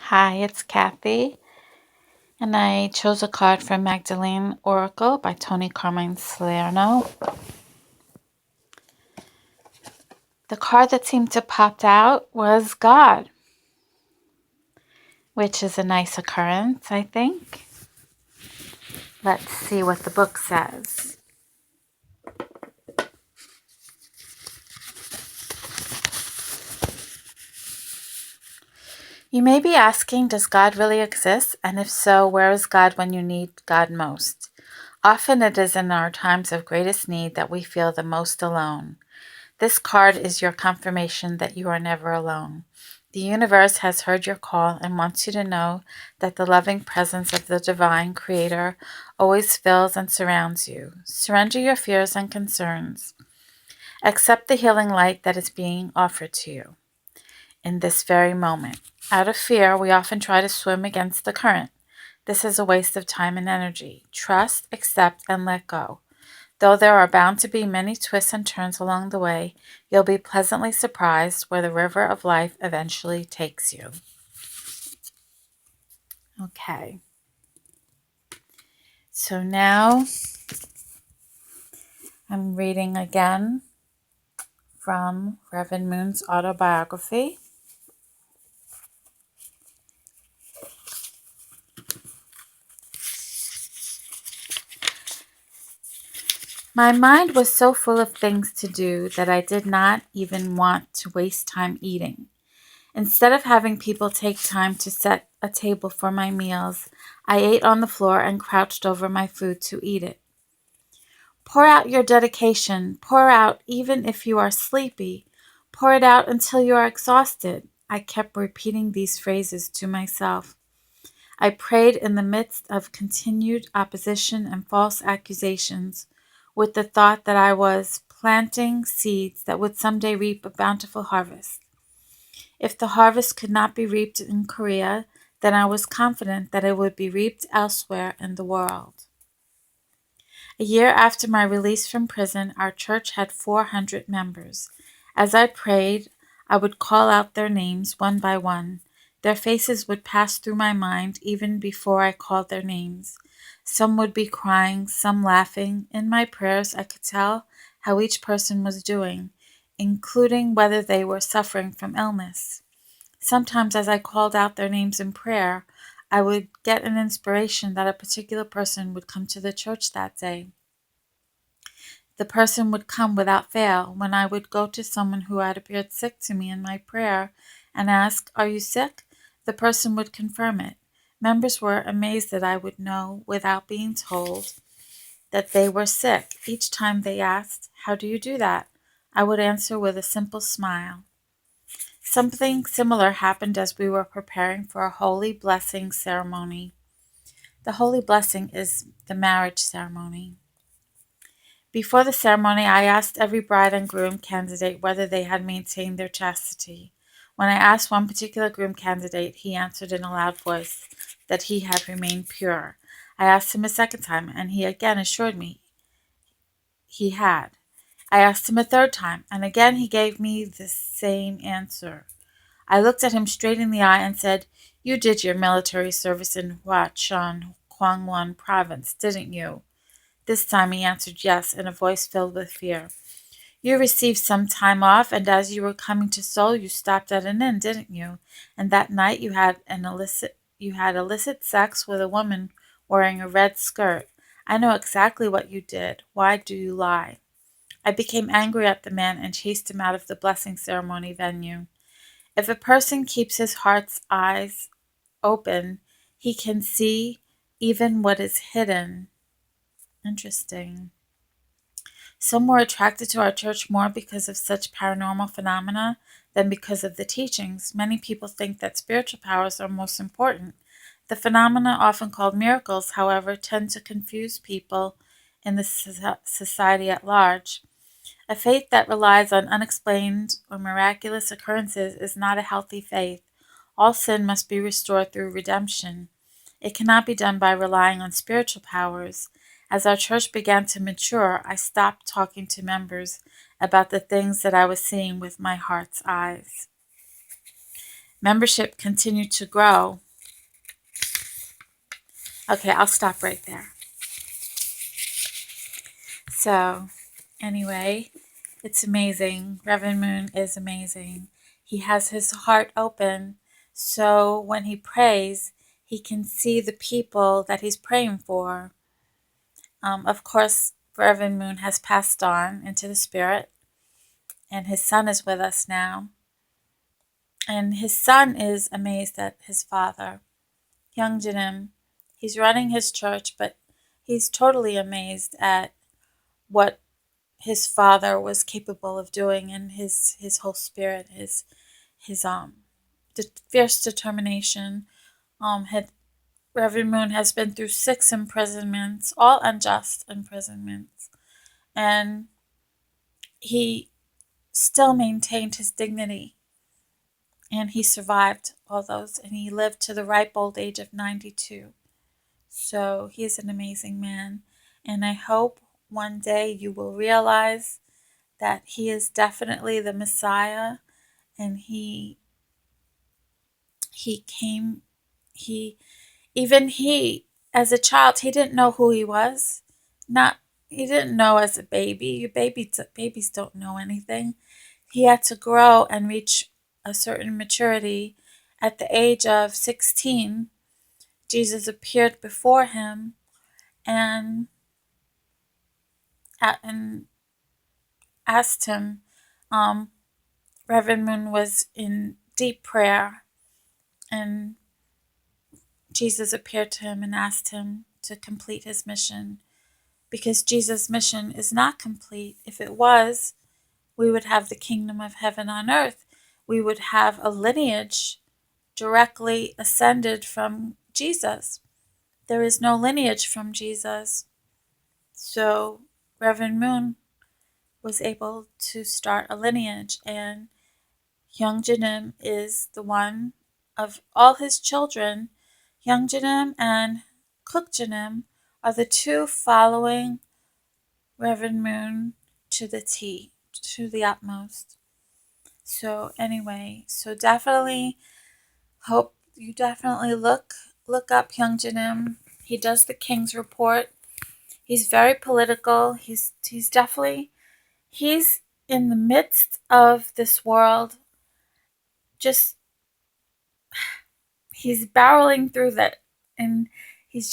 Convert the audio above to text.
Hi, it's Kathy, and I chose a card from Magdalene Oracle by Tony Carmine Salerno. The card that seemed to pop out was God, which is a nice occurrence, I think. Let's see what the book says. You may be asking, does God really exist? And if so, where is God when you need God most? Often it is in our times of greatest need that we feel the most alone. This card is your confirmation that you are never alone. The universe has heard your call and wants you to know that the loving presence of the divine creator always fills and surrounds you. Surrender your fears and concerns. Accept the healing light that is being offered to you in this very moment. Out of fear, we often try to swim against the current. This is a waste of time and energy. Trust, accept, and let go. Though there are bound to be many twists and turns along the way, you'll be pleasantly surprised where the river of life eventually takes you. Okay, so now I'm reading again from Reverend Moon's autobiography. My mind was so full of things to do that I did not even want to waste time eating. Instead of having people take time to set a table for my meals, I ate on the floor and crouched over my food to eat it. Pour out your dedication. Pour out even if you are sleepy. Pour it out until you are exhausted. I kept repeating these phrases to myself. I prayed in the midst of continued opposition and false accusations, with the thought that I was planting seeds that would someday reap a bountiful harvest. If the harvest could not be reaped in Korea, then I was confident that it would be reaped elsewhere in the world. A year after my release from prison, our church had 400 members. As I prayed, I would call out their names one by one. Their faces would pass through my mind even before I called their names. Some would be crying, some laughing. In my prayers, I could tell how each person was doing, including whether they were suffering from illness. Sometimes, as I called out their names in prayer, I would get an inspiration that a particular person would come to the church that day. The person would come without fail. When I would go to someone who had appeared sick to me in my prayer and ask, "Are you sick?" the person would confirm it. Members were amazed that I would know without being told that they were sick. Each time they asked, "How do you do that?" I would answer with a simple smile. Something similar happened as we were preparing for a holy blessing ceremony. The holy blessing is the marriage ceremony. Before the ceremony, I asked every bride and groom candidate whether they had maintained their chastity. When I asked one particular groom candidate, he answered in a loud voice that he had remained pure. I asked him a second time, and he again assured me he had. I asked him a third time, and again he gave me the same answer. I looked at him straight in the eye and said, "You did your military service in Huachan, Kwangwon province, didn't you?" This time he answered yes in a voice filled with fear. "You received some time off, and as you were coming to Seoul, you stopped at an inn, didn't you? And that night you had illicit sex with a woman wearing a red skirt. I know exactly what you did. Why do you lie?" I became angry at the man and chased him out of the blessing ceremony venue. If a person keeps his heart's eyes open, he can see even what is hidden. Interesting. Some were attracted to our church more because of such paranormal phenomena than because of the teachings. Many people think that spiritual powers are most important. The phenomena, often called miracles, however, tend to confuse people in the society at large. A faith that relies on unexplained or miraculous occurrences is not a healthy faith. All sin must be restored through redemption. It cannot be done by relying on spiritual powers. As our church began to mature, I stopped talking to members about the things that I was seeing with my heart's eyes. membership continued to grow. Okay, I'll stop right there. So, anyway, it's amazing. Reverend Moon is amazing. He has his heart open, so when he prays, he can see the people that he's praying for. Of course, Reverend Moon has passed on into the spirit, and his son is with us now. And his son is amazed at his father, Young Jinim. He's running his church, but he's totally amazed at what his father was capable of doing, and his whole spirit, his fierce determination. Had Reverend Moon has been through 6 imprisonments, all unjust imprisonments, and he still maintained his dignity, and he survived all those, and he lived to the ripe old age of 92. So he's an amazing man, and I hope one day you will realize that he is definitely the Messiah, and he came, he even he as a child, he didn't know who he was. Not He didn't know as a baby. Babies don't know anything. He had to grow and reach a certain maturity. At the age of 16, Jesus appeared before him, and and asked him. Reverend Moon was in deep prayer, and Jesus appeared to him and asked him to complete his mission, because Jesus' mission is not complete. If it was, we would have the kingdom of heaven on earth. We would have a lineage directly ascended from Jesus. There is no lineage from Jesus. So Reverend Moon was able to start a lineage, and Young Jinim is the one of all his children. Young Jinim and Cook Jinim are the two following Reverend Moon to the T, to the utmost. So anyway, so definitely hope you definitely look up Young Jinim. He does the King's Report. He's very political. He's definitely he's in the midst of this world. Just he's barreling through that, and he's just